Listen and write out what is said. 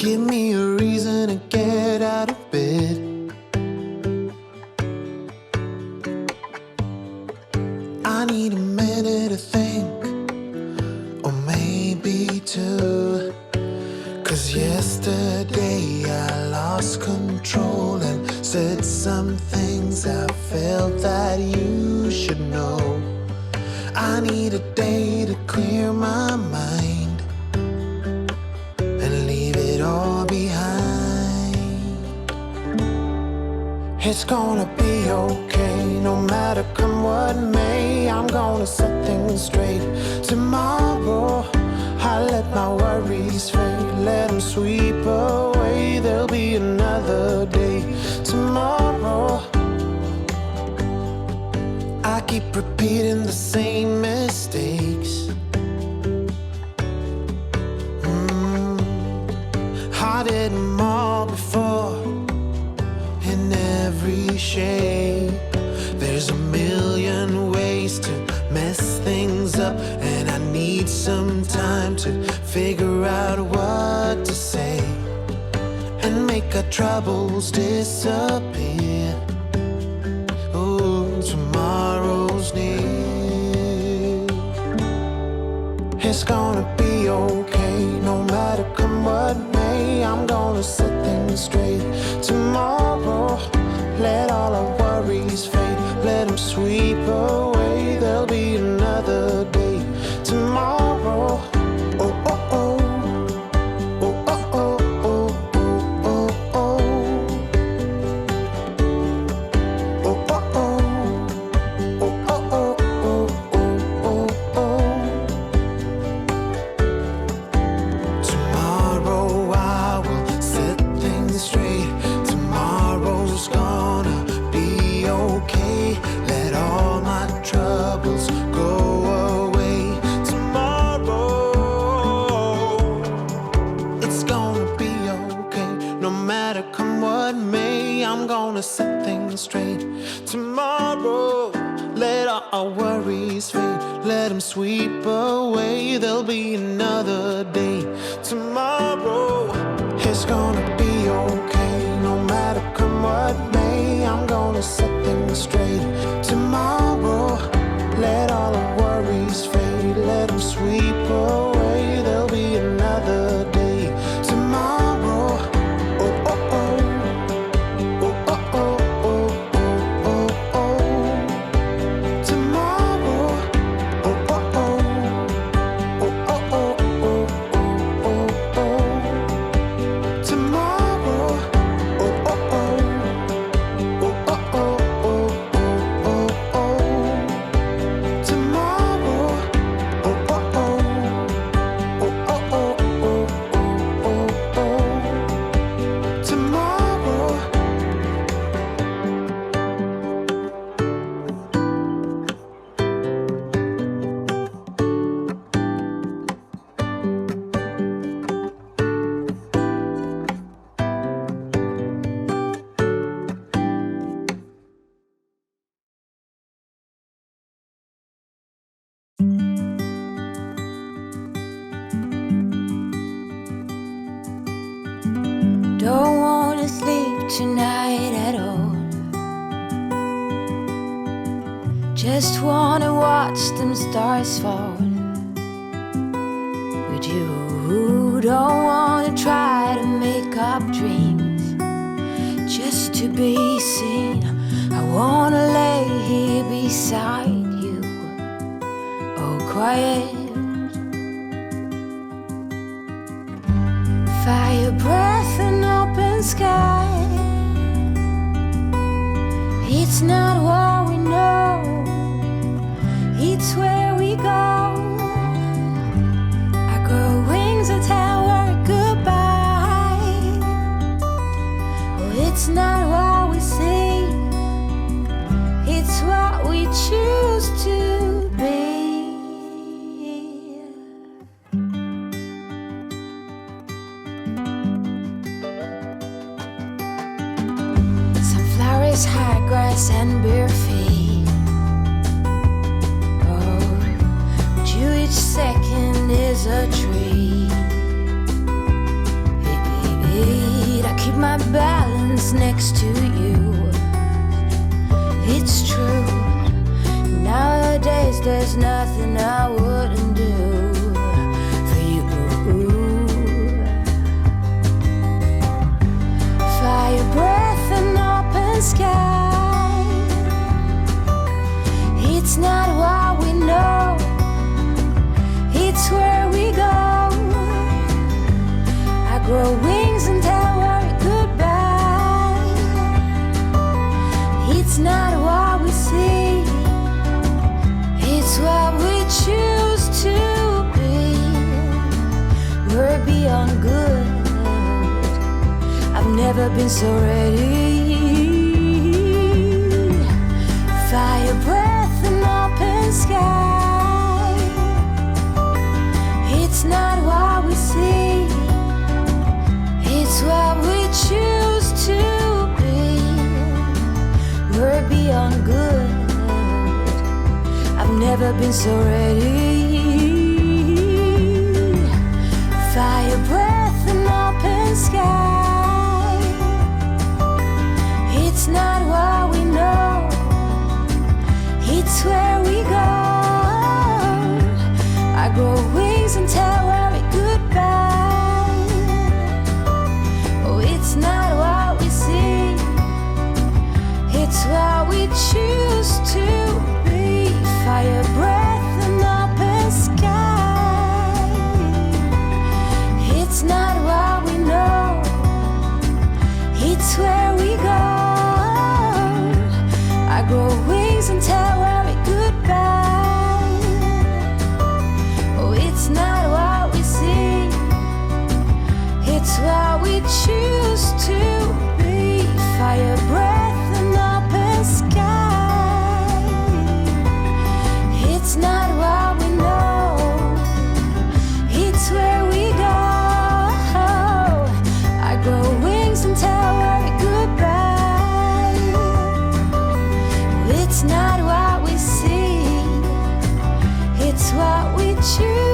Give me a reason to get out of bed. I need a minute to think, or maybe two. 'Cause yesterday I lost control and said some things I felt that you should know. I need a day to clear my mind and leave it all behind. It's gonna be okay, no matter come what may. I'm gonna set things straight. Tomorrow I let my worries fade, let them sweep away. There'll be another day tomorrow. I keep repeating the same mistakes. I did them all before, in every shape. There's a million ways to mess things up, and I need some time to figure out what to say and make our troubles disappear. Oh, tomorrow's near. It's gonna be okay, no matter come what may. I'm gonna set things straight. Tomorrow, let all our worries fade, let them sweep away. There'll be another day tomorrow. Oh, oh, oh. Oh, oh, oh, oh, oh, oh, oh. Oh, oh, oh. Oh, oh, oh, oh, oh, oh, oh. Tomorrow I will set things straight. Tomorrow's gonna be okay. Let all my troubles go away. Tomorrow it's gonna be okay, no matter come what may. I'm gonna set things straight. Tomorrow, let all our worries fade, let them sweep away. There'll be another day tomorrow. It's gonna be okay, no matter come what may. I'm gonna set things straight. Tomorrow, let all our worries fade, let them sweep away. There'll be another day tomorrow. Oh, oh, oh. Oh, oh, oh, oh, oh, oh, oh. Tomorrow. Oh, oh, oh. Oh, oh, oh, oh, oh, oh, oh. Tomorrow. Oh, oh, oh. Oh, oh, oh, oh, oh, oh, oh. Tomorrow. Oh, oh, oh. Oh, oh, oh, oh, oh, oh, oh. Tomorrow. Don't wanna sleep tonight at all. Just wanna watch them stars fall with you. Don't wanna try to make up dreams just to be seen. I wanna lay here beside you, all quiet. Fire breath and open sky. It's not what we know, it's where we go. I grow wings and tell her goodbye. Oh, it's not what we see, it's what we choose to be. Sunflowers, high grass and bare feet. Oh, but you each second is a tree. my balance next to you. It's true. Nowadays there's nothing I wouldn't do for you. Fire breath and open sky. It's not what we know, it's where we go. I grow wings and tell worry goodbye. It's not what we see, it's what we choose to be. We're beyond good. I've never been so ready. Fire breath and open sky. It's not what we see, it's what we choose to be. We're beyond good. I've never been so ready. Fire breath and open sky. It's not what we know, it's where we go. I grow wings and tell worry goodbye. Oh, it's not what we see, it's what we choose to be. Fire breath and open sky. It's not what we know, it's where we go. I grow wings and tell worry goodbye. Oh, it's not what we see, it's what we choose to be. Fire breath and open sky. It's not what we know, it's where we go. I grow wings and tell worry goodbye. It's not what we see, it's what we choose.